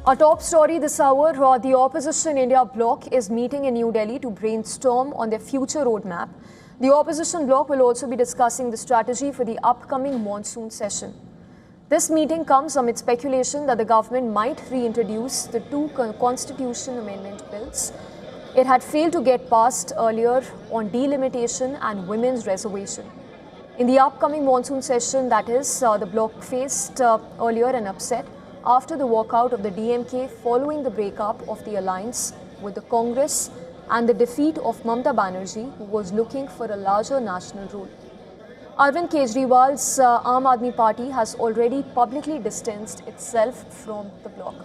Our top story this hour, the opposition India Bloc is meeting in New Delhi to brainstorm on their future roadmap. The opposition bloc will also be discussing the strategy for the upcoming monsoon session. This meeting comes amid speculation that the government might reintroduce the two constitution amendment bills. It had failed to get passed earlier on delimitation and women's reservation. In the upcoming monsoon session, that is, the bloc faced earlier an upset after the walkout of the DMK following the breakup of the alliance with the Congress and the defeat of Mamata Banerjee, who was looking for a larger national role. Arvind Kejriwal's Aam Aadmi Party has already publicly distanced itself from the bloc.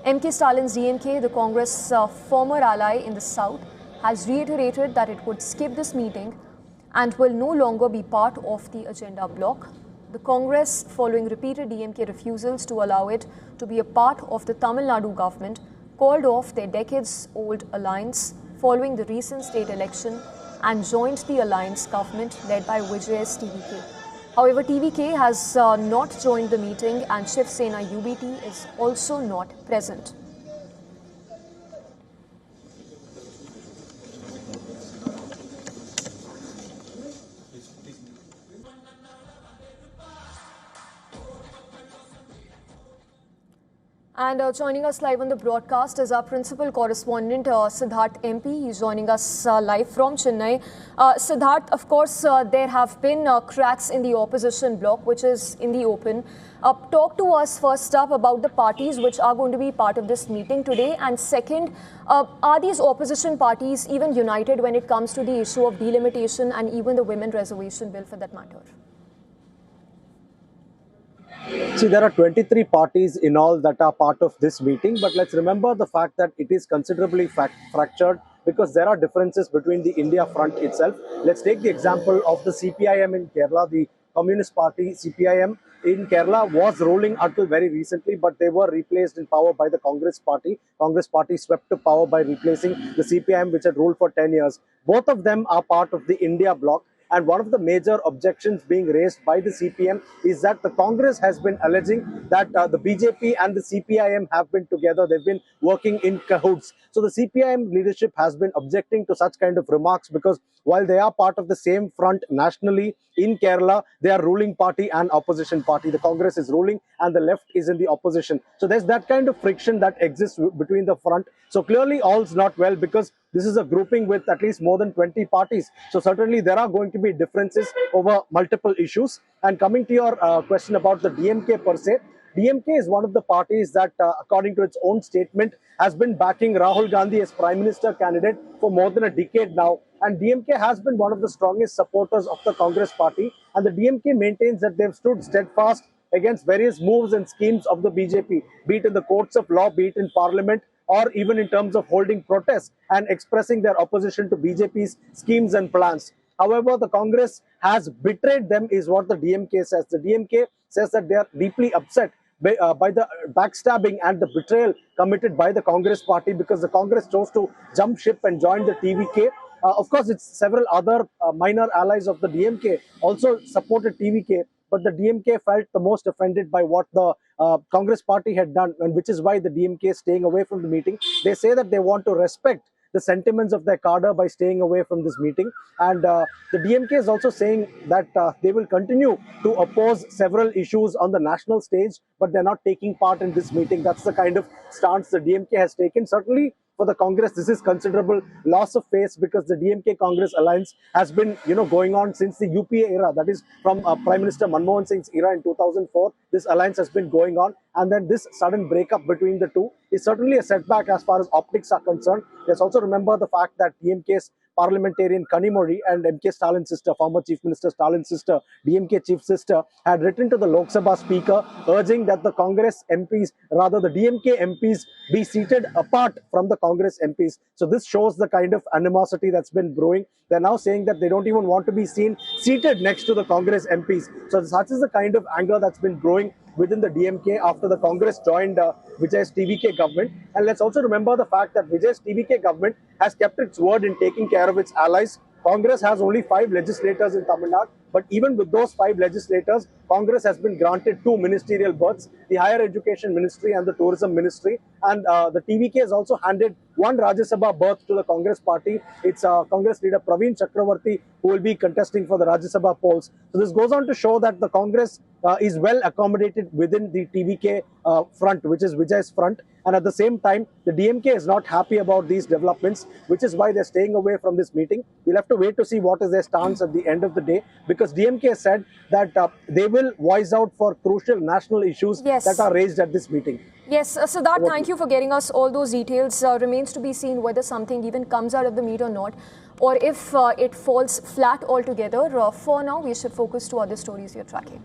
M.K. Stalin's DMK, the Congress' former ally in the south, has reiterated that it would skip this meeting and will no longer be part of the agenda bloc. The Congress, following repeated DMK refusals to allow it to be a part of the Tamil Nadu government, called off their decades-old alliance following the recent state election and joined the alliance government led by Vijay's TVK. However, TVK has not joined the meeting and Shiv Sena UBT is also not present. And joining us live on the broadcast is our principal correspondent, Siddharth MP. He's joining us live from Chennai. Siddharth, of course, there have been cracks in the opposition bloc, which is in the open. Talk to us first up about the parties which are going to be part of this meeting today. And second, are these opposition parties even united when it comes to the issue of delimitation and even the women reservation bill for that matter? See, there are 23 parties in all that are part of this meeting, but let's remember the fact that it is considerably fractured because there are differences between the India front itself. Let's take the example of the CPIM in Kerala. The Communist Party, CPIM in Kerala, was ruling until very recently, but they were replaced in power by the Congress Party. Congress Party swept to power by replacing the CPIM, which had ruled for 10 years. Both of them are part of the India bloc. And one of the major objections being raised by the CPM is that the Congress has been alleging that the BJP and the CPIM have been together. They've been working in cahoots. So the CPIM leadership has been objecting to such kind of remarks because while they are part of the same front nationally in Kerala, they are ruling party and opposition party. The Congress is ruling and the left is in the opposition. So there's that kind of friction that exists between the front. So clearly all's not well because this is a grouping with at least more than 20 parties. So certainly there are going to be differences over multiple issues. And coming to your question about the DMK per se, DMK is one of the parties that, according to its own statement, has been backing Rahul Gandhi as Prime Minister candidate for more than a decade now. And DMK has been one of the strongest supporters of the Congress Party. And the DMK maintains that they've stood steadfast against various moves and schemes of the BJP, be it in the courts of law, be it in parliament, or even in terms of holding protests and expressing their opposition to BJP's schemes and plans. However, the Congress has betrayed them is what the DMK says. The DMK says that they are deeply upset by the backstabbing and the betrayal committed by the Congress Party because the Congress chose to jump ship and join the TVK. Of course, it's several other minor allies of the DMK also supported TVK, but the DMK felt the most offended by what the Congress Party had done, and which is why the DMK is staying away from the meeting. They say that they want to respect the sentiments of their cadre by staying away from this meeting. And the DMK is also saying that they will continue to oppose several issues on the national stage, but they're not taking part in this meeting. That's the kind of stance the DMK has taken. Certainly, for the Congress, this is considerable loss of face because the DMK-Congress alliance has been, going on since the UPA era. That is from Prime Minister Manmohan Singh's era in 2004. This alliance has been going on, and then this sudden breakup between the two is certainly a setback as far as optics are concerned. Let's also remember the fact that DMK's parliamentarian Kanimozhi and M.K. Stalin's sister, former Chief Minister Stalin's sister, DMK chief sister, had written to the Lok Sabha Speaker urging that the Congress MPs, rather the DMK MPs, be seated apart from the Congress MPs. So this shows the kind of animosity that's been brewing. They're now saying that they don't even want to be seen seated next to the Congress MPs. So such is the kind of anger that's been brewing within the DMK after the Congress joined Vijay's TVK government. And let's also remember the fact that Vijay's TVK government has kept its word in taking care of its allies. Congress has only 5 legislators in Tamil Nadu, But even with those 5 legislators, Congress has been granted 2 ministerial berths, the Higher Education Ministry and the Tourism Ministry. And the TVK has also handed 1 Rajya Sabha berth to the Congress party. It's Congress leader Praveen Chakravarti who will be contesting for the Rajya Sabha polls. So this goes on to show that the Congress is well accommodated within the TVK front, which is Vijay's front. And at the same time, the DMK is not happy about these developments, which is why they're staying away from this meeting. We'll have to wait to see what is their stance at the end of the day, because DMK has said that they will voice out for crucial national issues that are raised at this meeting. Yes, Siddharth, thank you for getting us all those details. Remains to be seen whether something even comes out of the meet or not, or if it falls flat altogether. For now, we should focus to other stories we are tracking.